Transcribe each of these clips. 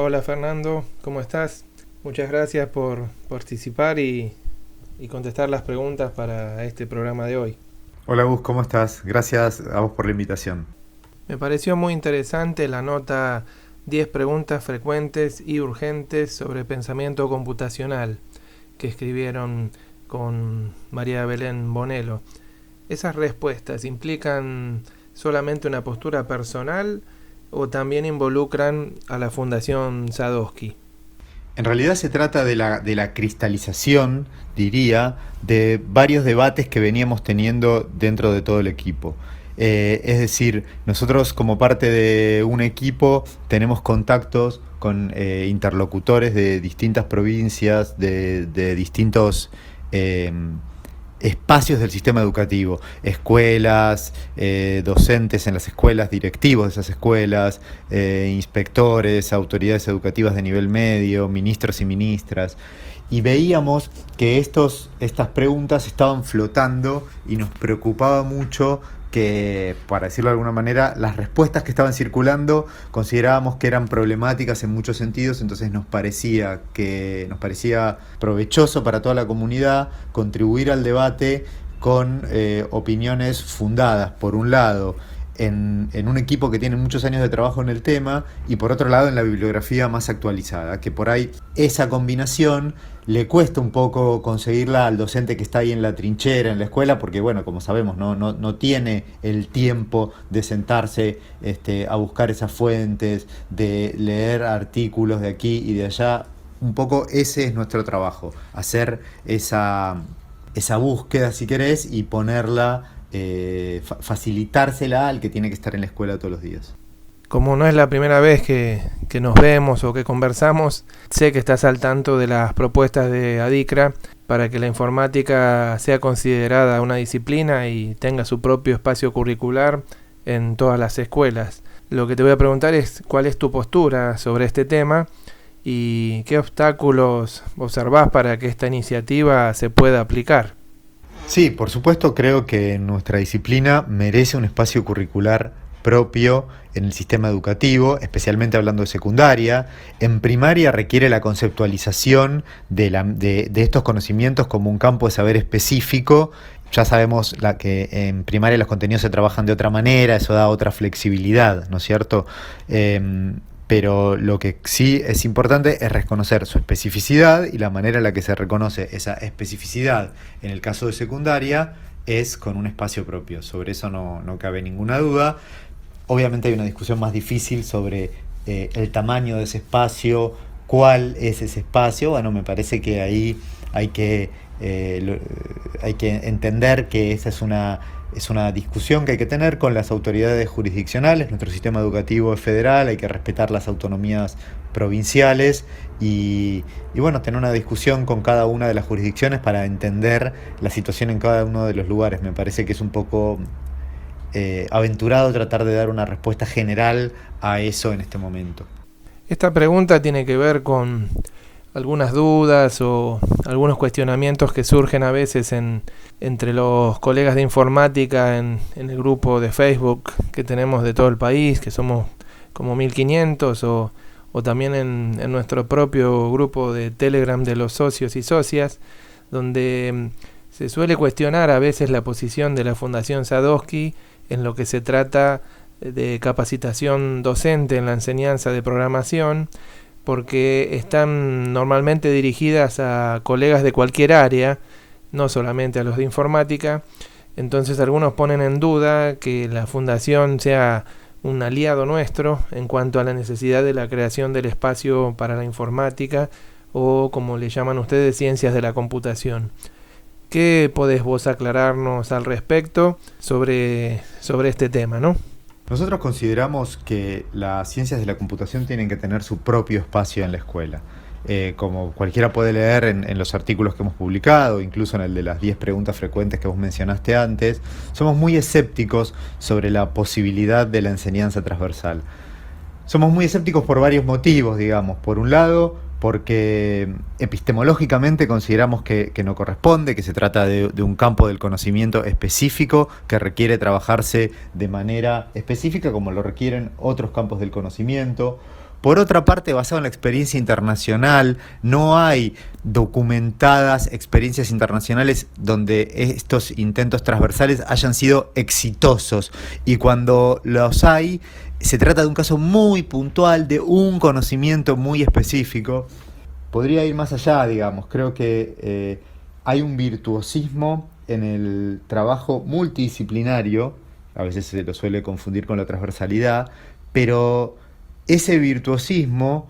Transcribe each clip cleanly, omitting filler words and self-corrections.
Hola Fernando, ¿cómo estás? Muchas gracias por participar y contestar las preguntas para este programa de hoy. Hola Gus, ¿cómo estás? Gracias a vos por la invitación. Me pareció muy interesante la nota 10 preguntas frecuentes y urgentes sobre pensamiento computacional que escribieron con María Belén Bonello. ¿Esas respuestas implican solamente una postura personal o también involucran a la Fundación Sadowski? En realidad se trata de la cristalización, diría, de varios debates que veníamos teniendo dentro de todo el equipo. Es decir, nosotros como parte de un equipo tenemos contactos con interlocutores de distintas provincias, de distintos eh, espacios del sistema educativo, escuelas, docentes en las escuelas, directivos de esas escuelas, inspectores, autoridades educativas de nivel medio, ministros y ministras. Y veíamos que estas preguntas estaban flotando y nos preocupaba mucho que, para decirlo de alguna manera, las respuestas que estaban circulando considerábamos que eran problemáticas en muchos sentidos, entonces nos parecía provechoso para toda la comunidad contribuir al debate con opiniones fundadas, por un lado, en un equipo que tiene muchos años de trabajo en el tema y por otro lado en la bibliografía más actualizada, que por ahí esa combinación le cuesta un poco conseguirla al docente que está ahí en la trinchera, en la escuela, porque bueno, como sabemos, no tiene el tiempo de sentarse a buscar esas fuentes, de leer artículos de aquí y de allá. Un poco ese es nuestro trabajo, hacer esa búsqueda, si querés, y ponerla, facilitársela al que tiene que estar en la escuela todos los días. Como no es la primera vez que nos vemos o que conversamos, sé que estás al tanto de las propuestas de ADICRA para que la informática sea considerada una disciplina y tenga su propio espacio curricular en todas las escuelas. Lo que te voy a preguntar es cuál es tu postura sobre este tema y qué obstáculos observás para que esta iniciativa se pueda aplicar. Sí, por supuesto, creo que nuestra disciplina merece un espacio curricular propio en el sistema educativo, especialmente hablando de secundaria. En primaria requiere la conceptualización de estos conocimientos como un campo de saber específico. Ya sabemos que en primaria los contenidos se trabajan de otra manera, eso da otra flexibilidad, ¿no es cierto? Pero lo que sí es importante es reconocer su especificidad, y la manera en la que se reconoce esa especificidad en el caso de secundaria es con un espacio propio. Sobre eso no cabe ninguna duda. Obviamente hay una discusión más difícil sobre el tamaño de ese espacio, cuál es ese espacio. Bueno, me parece que ahí hay que entender que esa es una discusión que hay que tener con las autoridades jurisdiccionales. Nuestro sistema educativo es federal, hay que respetar las autonomías provinciales y bueno, tener una discusión con cada una de las jurisdicciones para entender la situación en cada uno de los lugares. Me parece que es un poco aventurado tratar de dar una respuesta general a eso en este momento. Esta pregunta tiene que ver con algunas dudas o algunos cuestionamientos que surgen a veces entre los colegas de informática en el grupo de Facebook que tenemos de todo el país, que somos como 1500, o también en nuestro propio grupo de Telegram de los socios y socias, donde se suele cuestionar a veces la posición de la Fundación Sadowski en lo que se trata de capacitación docente en la enseñanza de programación, porque están normalmente dirigidas a colegas de cualquier área, no solamente a los de informática. Entonces algunos ponen en duda que la fundación sea un aliado nuestro en cuanto a la necesidad de la creación del espacio para la informática, o como le llaman ustedes, ciencias de la computación. ¿Qué podés vos aclararnos al respecto sobre este tema, no? Nosotros consideramos que las ciencias de la computación tienen que tener su propio espacio en la escuela. Como cualquiera puede leer en los artículos que hemos publicado, incluso en el de las 10 preguntas frecuentes que vos mencionaste antes, somos muy escépticos sobre la posibilidad de la enseñanza transversal. Somos muy escépticos por varios motivos, digamos. Por un lado, porque epistemológicamente consideramos que no corresponde, que se trata de un campo del conocimiento específico que requiere trabajarse de manera específica como lo requieren otros campos del conocimiento. Por otra parte, basado en la experiencia internacional, no hay documentadas experiencias internacionales donde estos intentos transversales hayan sido exitosos. Y cuando los hay, se trata de un caso muy puntual, de un conocimiento muy específico. Podría ir más allá, digamos. Creo que hay un virtuosismo en el trabajo multidisciplinario, a veces se lo suele confundir con la transversalidad, pero ese virtuosismo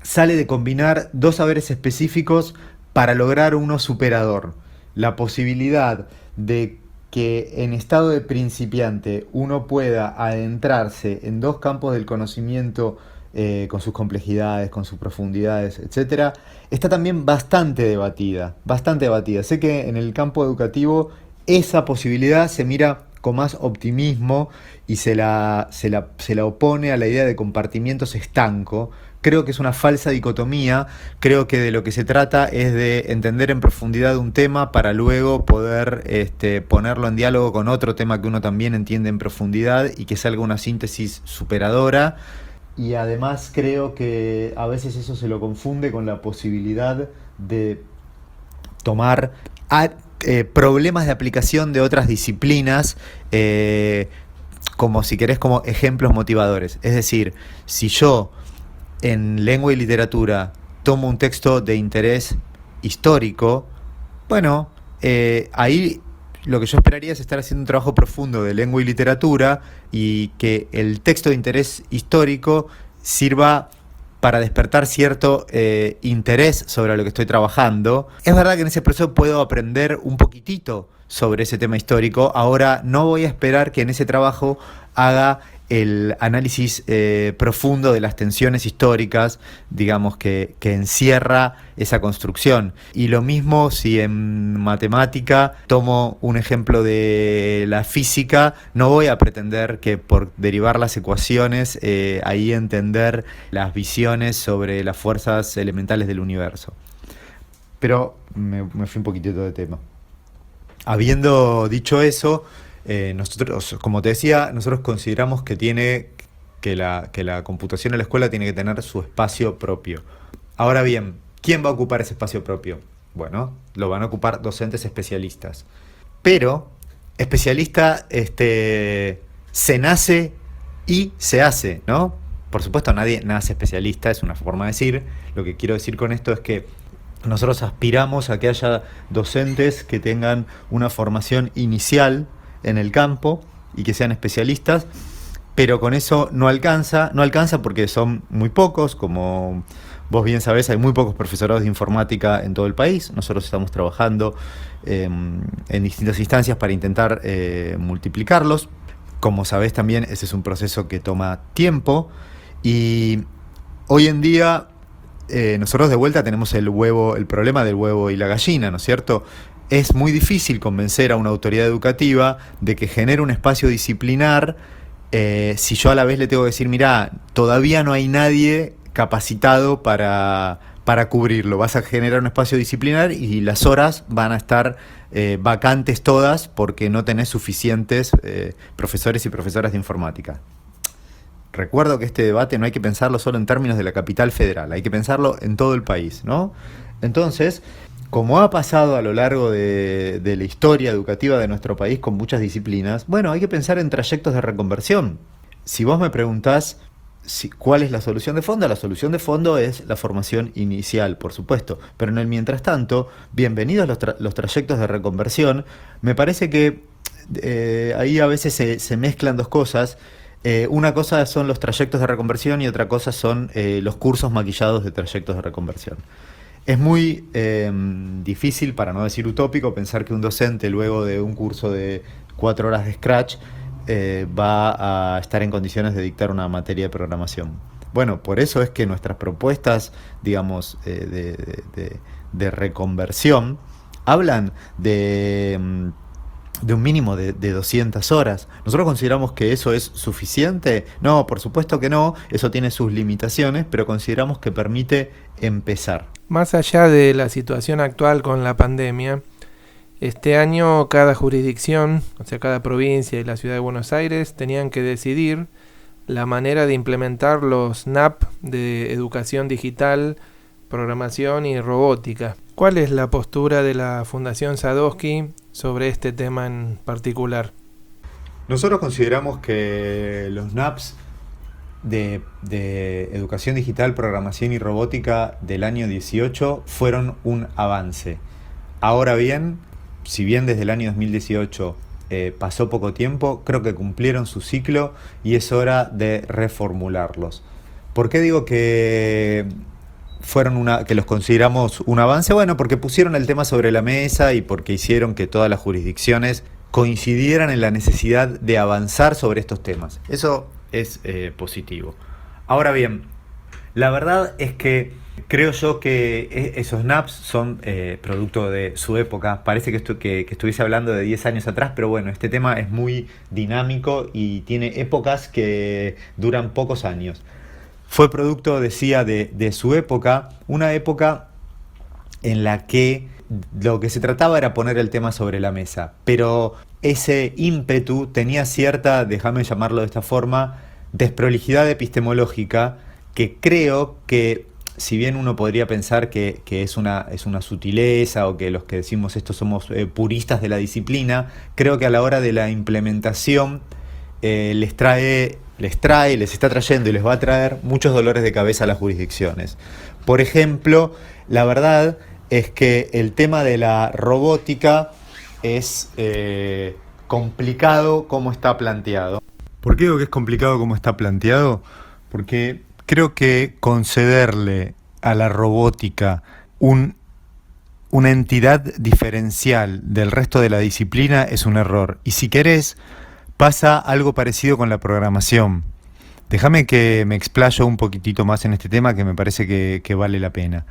sale de combinar dos saberes específicos para lograr uno superador. La posibilidad de que en estado de principiante uno pueda adentrarse en dos campos del conocimiento con sus complejidades, con sus profundidades, etcétera, está también bastante debatida, bastante debatida. Sé que en el campo educativo esa posibilidad se mira con más optimismo y se la opone a la idea de compartimientos estanco. Creo que es una falsa dicotomía. Creo que de lo que se trata es de entender en profundidad un tema para luego poder ponerlo en diálogo con otro tema que uno también entiende en profundidad y que salga una síntesis superadora. Y además creo que a veces eso se lo confunde con la posibilidad de tomar problemas de aplicación de otras disciplinas como, si querés, como ejemplos motivadores. Es decir, si yo en lengua y literatura tomo un texto de interés histórico, bueno, ahí lo que yo esperaría es estar haciendo un trabajo profundo de lengua y literatura y que el texto de interés histórico sirva para despertar cierto interés sobre lo que estoy trabajando. Es verdad que en ese proceso puedo aprender un poquitito sobre ese tema histórico. Ahora no voy a esperar que en ese trabajo haga el análisis profundo de las tensiones históricas, digamos, que encierra esa construcción. Y lo mismo si en matemática tomo un ejemplo de la física, no voy a pretender que por derivar las ecuaciones ahí entender las visiones sobre las fuerzas elementales del universo. Pero me fui un poquitito de tema. Habiendo dicho eso, nosotros, como te decía, nosotros consideramos que la computación en la escuela tiene que tener su espacio propio. Ahora bien, ¿quién va a ocupar ese espacio propio? Bueno, lo van a ocupar docentes especialistas. Pero especialista se nace y se hace, ¿no? Por supuesto, nadie nace especialista, es una forma de decir. Lo que quiero decir con esto es que nosotros aspiramos a que haya docentes que tengan una formación inicial en el campo y que sean especialistas, pero con eso no alcanza porque son muy pocos. Como vos bien sabés, hay muy pocos profesorados de informática en todo el país. Nosotros estamos trabajando en distintas instancias para intentar multiplicarlos. Como sabés también, ese es un proceso que toma tiempo y hoy en día nosotros de vuelta tenemos el problema del huevo y la gallina, ¿no es cierto? Es muy difícil convencer a una autoridad educativa de que genere un espacio disciplinar si yo a la vez le tengo que decir, mirá, todavía no hay nadie capacitado para cubrirlo. Vas a generar un espacio disciplinar y las horas van a estar vacantes todas porque no tenés suficientes profesores y profesoras de informática. Recuerdo que este debate no hay que pensarlo solo en términos de la capital federal, hay que pensarlo en todo el país, ¿no? Entonces, como ha pasado a lo largo de la historia educativa de nuestro país con muchas disciplinas, bueno, hay que pensar en trayectos de reconversión. Si vos me preguntás cuál es la solución de fondo es la formación inicial, por supuesto. Pero en el mientras tanto, bienvenidos los trayectos de reconversión. Me parece que ahí a veces se mezclan dos cosas. Una cosa son los trayectos de reconversión y otra cosa son los cursos maquillados de trayectos de reconversión. Es muy difícil, para no decir utópico, pensar que un docente luego de un curso de 4 horas de Scratch va a estar en condiciones de dictar una materia de programación. Bueno, por eso es que nuestras propuestas, digamos, de reconversión hablan de un mínimo de 200 horas. ¿Nosotros consideramos que eso es suficiente? No, por supuesto que no, eso tiene sus limitaciones, pero consideramos que permite empezar. Más allá de la situación actual con la pandemia, este año cada jurisdicción, o sea, cada provincia y la ciudad de Buenos Aires, tenían que decidir la manera de implementar los NAP de educación digital, programación y robótica. ¿Cuál es la postura de la Fundación Sadowski sobre este tema en particular? Nosotros consideramos que los NAPs de educación digital, programación y robótica del año 18 fueron un avance. Ahora bien, si bien desde el año 2018 pasó poco tiempo, creo que cumplieron su ciclo y es hora de reformularlos. ¿Por qué digo que que los consideramos un avance? Bueno, porque pusieron el tema sobre la mesa y porque hicieron que todas las jurisdicciones coincidieran en la necesidad de avanzar sobre estos temas. Eso es positivo. Ahora bien, la verdad es que creo yo que esos NAPs son producto de su época. Parece que estuviese hablando de 10 años atrás, pero bueno, este tema es muy dinámico y tiene épocas que duran pocos años. Fue producto, decía, de su época, una época en la que lo que se trataba era poner el tema sobre la mesa, pero ese ímpetu tenía cierta, déjame llamarlo de esta forma, desprolijidad epistemológica, que creo que, si bien uno podría pensar que es una sutileza o que los que decimos esto somos puristas de la disciplina, creo que a la hora de la implementación les está trayendo y les va a traer muchos dolores de cabeza a las jurisdicciones. Por ejemplo, la verdad es que el tema de la robótica es complicado como está planteado. ¿Por qué digo que es complicado como está planteado? Porque creo que concederle a la robótica una entidad diferencial del resto de la disciplina es un error. Y si querés, pasa algo parecido con la programación. Déjame que me explayo un poquitito más en este tema que me parece que vale la pena.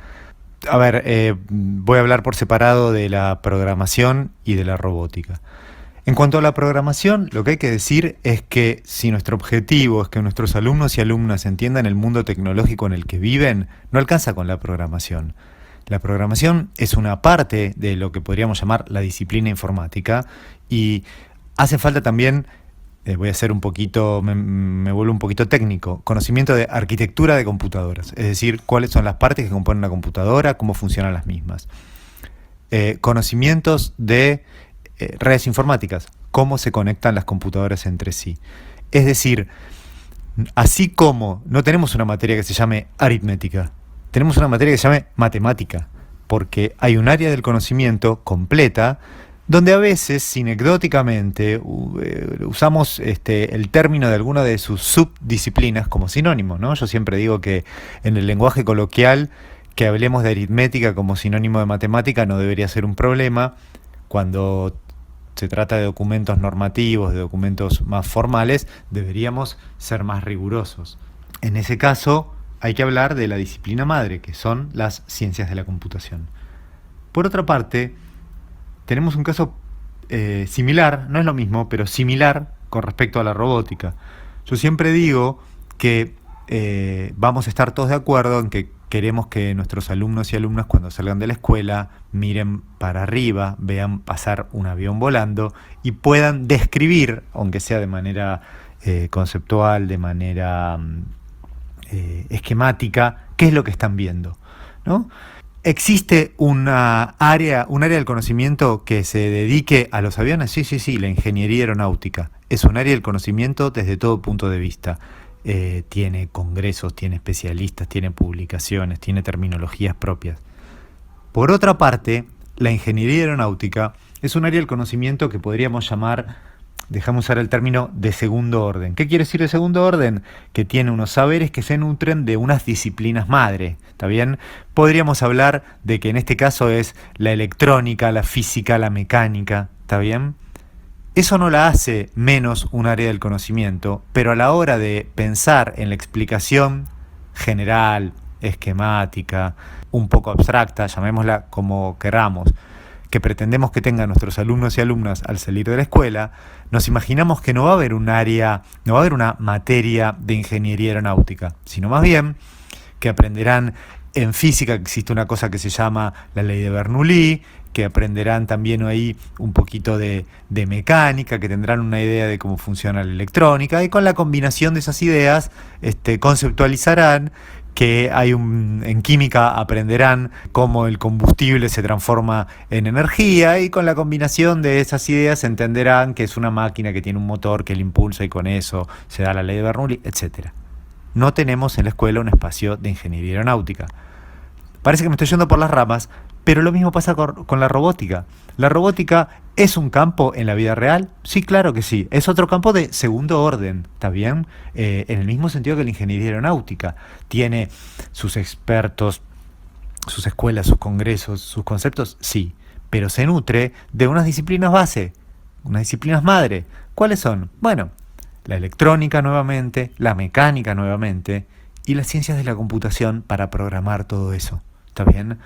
A ver, voy a hablar por separado de la programación y de la robótica. En cuanto a la programación, lo que hay que decir es que si nuestro objetivo es que nuestros alumnos y alumnas entiendan el mundo tecnológico en el que viven, no alcanza con la programación. La programación es una parte de lo que podríamos llamar la disciplina informática y hace falta también, voy a ser un poquito, me vuelvo un poquito técnico, conocimiento de arquitectura de computadoras, es decir, cuáles son las partes que componen una computadora, cómo funcionan las mismas. Conocimientos de redes informáticas, cómo se conectan las computadoras entre sí. Es decir, así como no tenemos una materia que se llame aritmética, tenemos una materia que se llame matemática, porque hay un área del conocimiento completa donde a veces, sinecdóticamente, usamos el término de alguna de sus subdisciplinas como sinónimo, ¿no? Yo siempre digo que en el lenguaje coloquial que hablemos de aritmética como sinónimo de matemática no debería ser un problema. Cuando se trata de documentos normativos, de documentos más formales, deberíamos ser más rigurosos. En ese caso, hay que hablar de la disciplina madre, que son las ciencias de la computación. Por otra parte, tenemos un caso similar, no es lo mismo, pero similar con respecto a la robótica. Yo siempre digo que vamos a estar todos de acuerdo en que queremos que nuestros alumnos y alumnas cuando salgan de la escuela miren para arriba, vean pasar un avión volando y puedan describir, aunque sea de manera conceptual, de manera esquemática, qué es lo que están viendo, ¿no? ¿Existe un área del conocimiento que se dedique a los aviones? Sí, la ingeniería aeronáutica. Es un área del conocimiento desde todo punto de vista. Tiene congresos, tiene especialistas, tiene publicaciones, tiene terminologías propias. Por otra parte, la ingeniería aeronáutica es un área del conocimiento que podríamos llamar, dejamos usar el término, de segundo orden. ¿Qué quiere decir de segundo orden? Que tiene unos saberes que se nutren de unas disciplinas madre, ¿está bien? Podríamos hablar de que en este caso es la electrónica, la física, la mecánica, ¿está bien? Eso no la hace menos un área del conocimiento, pero a la hora de pensar en la explicación general, esquemática, un poco abstracta, llamémosla como queramos, que pretendemos que tengan nuestros alumnos y alumnas al salir de la escuela, nos imaginamos que no va a haber un área, no va a haber una materia de ingeniería aeronáutica, sino más bien que aprenderán En física existe una cosa que se llama la ley de Bernoulli, que aprenderán también ahí un poquito de mecánica, que tendrán una idea de cómo funciona la electrónica, y con la combinación de esas ideas conceptualizarán que en química aprenderán cómo el combustible se transforma en energía, y con la combinación de esas ideas entenderán que es una máquina que tiene un motor que le impulsa y con eso se da la ley de Bernoulli, etc. No tenemos en la escuela un espacio de ingeniería aeronáutica. Parece que me estoy yendo por las ramas, pero lo mismo pasa con la robótica. ¿La robótica es un campo en la vida real? Sí, claro que sí. Es otro campo de segundo orden, ¿está bien? En el mismo sentido que la ingeniería aeronáutica. Tiene sus expertos, sus escuelas, sus congresos, sus conceptos, sí. Pero se nutre de unas disciplinas base, unas disciplinas madre. ¿Cuáles son? Bueno, la electrónica nuevamente, la mecánica nuevamente y las ciencias de la computación para programar todo eso. ¿Está bien?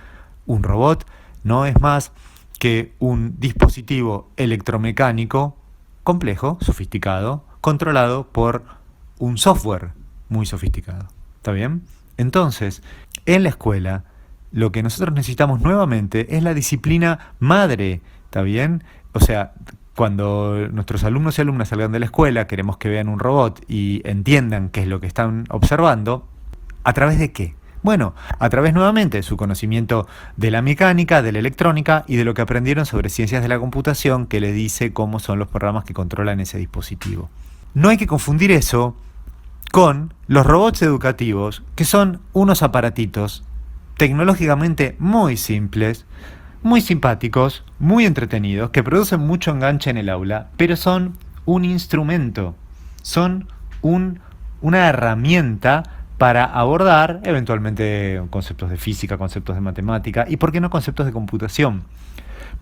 Un robot no es más que un dispositivo electromecánico complejo, sofisticado, controlado por un software muy sofisticado. ¿Está bien? Entonces, en la escuela, lo que nosotros necesitamos nuevamente es la disciplina madre. ¿Está bien? O sea, cuando nuestros alumnos y alumnas salgan de la escuela, queremos que vean un robot y entiendan qué es lo que están observando. ¿A través de qué? Bueno, a través nuevamente de su conocimiento de la mecánica, de la electrónica y de lo que aprendieron sobre ciencias de la computación, que les dice cómo son los programas que controlan ese dispositivo. No hay que confundir eso con los robots educativos, que son unos aparatitos tecnológicamente muy simples, muy simpáticos, muy entretenidos, que producen mucho enganche en el aula, pero son un instrumento, son una herramienta para abordar eventualmente conceptos de física, conceptos de matemática y, ¿por qué no, conceptos de computación?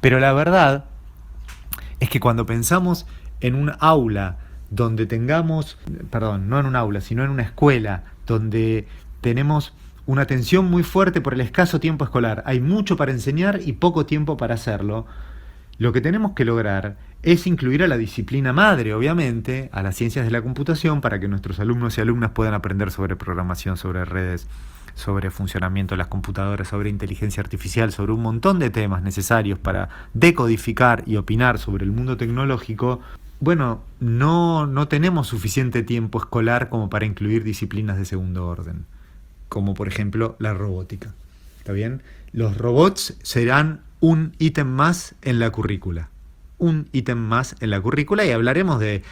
Pero la verdad es que cuando pensamos en un aula donde tengamos, no en un aula, sino en una escuela donde tenemos una tensión muy fuerte por el escaso tiempo escolar, hay mucho para enseñar y poco tiempo para hacerlo, lo que tenemos que lograr es incluir a la disciplina madre, obviamente, a las ciencias de la computación, para que nuestros alumnos y alumnas puedan aprender sobre programación, sobre redes, sobre funcionamiento de las computadoras, sobre inteligencia artificial, sobre un montón de temas necesarios para decodificar y opinar sobre el mundo tecnológico. Bueno, no tenemos suficiente tiempo escolar como para incluir disciplinas de segundo orden, como por ejemplo la robótica. ¿Está bien? Los robots serán un ítem más en la currícula. Un ítem más en la currícula, y hablaremos de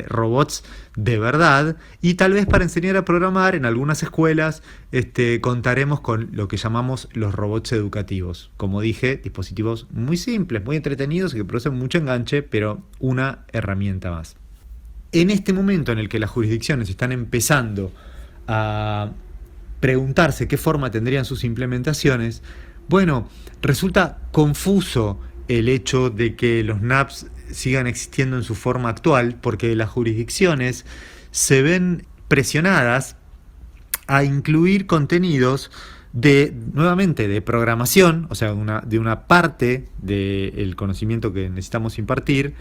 robots de verdad, y tal vez para enseñar a programar en algunas escuelas contaremos con lo que llamamos los robots educativos. Como dije, dispositivos muy simples, muy entretenidos y que producen mucho enganche, pero una herramienta más. En este momento en el que las jurisdicciones están empezando a preguntarse qué forma tendrían sus implementaciones, bueno, resulta confuso el hecho de que los NAPs sigan existiendo en su forma actual, porque las jurisdicciones se ven presionadas a incluir contenidos nuevamente de programación, o sea, de una parte del conocimiento que necesitamos impartir,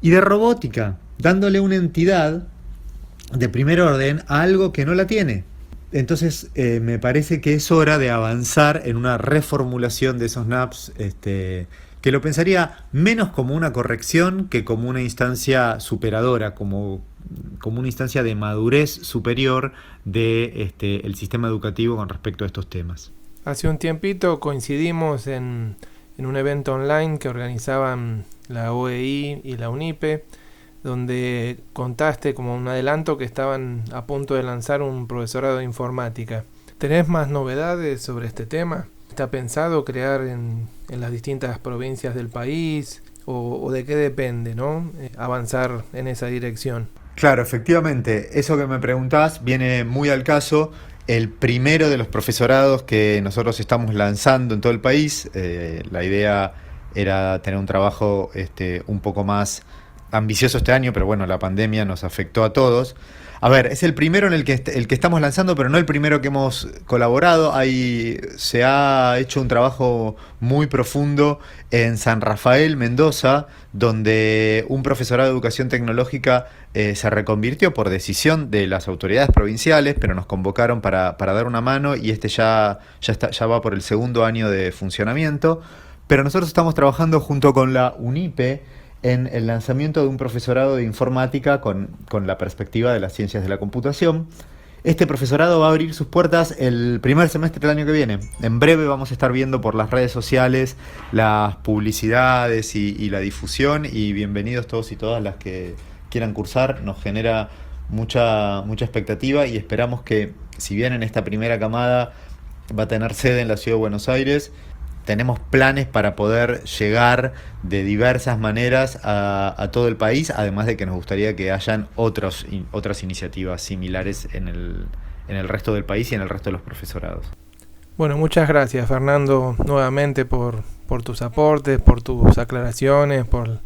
y de robótica, dándole una entidad de primer orden a algo que no la tiene. Entonces me parece que es hora de avanzar en una reformulación de esos NAPs, que lo pensaría menos como una corrección que como una instancia superadora, como una instancia de madurez superior del sistema educativo con respecto a estos temas. Hace un tiempito coincidimos en un evento online que organizaban la OEI y la UNIPE, donde contaste como un adelanto que estaban a punto de lanzar un profesorado de informática. ¿Tenés más novedades sobre este tema? ¿Está pensado crear en las distintas provincias del país? ¿O de qué depende, ¿no? Avanzar en esa dirección? Claro, efectivamente, eso que me preguntás viene muy al caso. El primero de los profesorados que nosotros estamos lanzando en todo el país, la idea era tener un trabajo un poco más ambicioso este año, pero bueno, la pandemia nos afectó a todos. A ver, es el primero en el que estamos lanzando, pero no el primero que hemos colaborado. Se ha hecho un trabajo muy profundo en San Rafael, Mendoza, donde un profesorado de educación tecnológica se reconvirtió por decisión de las autoridades provinciales, pero nos convocaron para dar una mano y ya va por el segundo año de funcionamiento. Pero nosotros estamos trabajando junto con la UNIPE en el lanzamiento de un profesorado de informática con la perspectiva de las ciencias de la computación. Este profesorado va a abrir sus puertas el primer semestre del año que viene. En breve vamos a estar viendo por las redes sociales las publicidades y la difusión, y bienvenidos todos y todas las que quieran cursar. Nos genera mucha expectativa y esperamos que, si bien en esta primera camada va a tener sede en la ciudad de Buenos Aires, tenemos planes para poder llegar de diversas maneras a todo el país, además de que nos gustaría que hayan otras iniciativas similares en el resto del país y en el resto de los profesorados. Bueno, muchas gracias, Fernando, nuevamente por tus aportes, por tus aclaraciones, por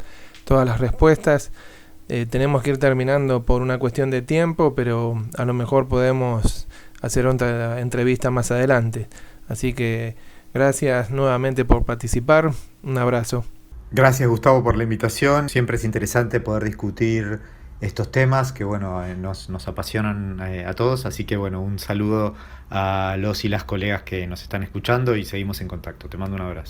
todas las respuestas. Tenemos que ir terminando por una cuestión de tiempo, pero a lo mejor podemos hacer otra entrevista más adelante. Así que gracias nuevamente por participar. Un abrazo. Gracias, Gustavo, por la invitación. Siempre es interesante poder discutir estos temas que nos apasionan a todos. Así que un saludo a los y las colegas que nos están escuchando y seguimos en contacto. Te mando un abrazo.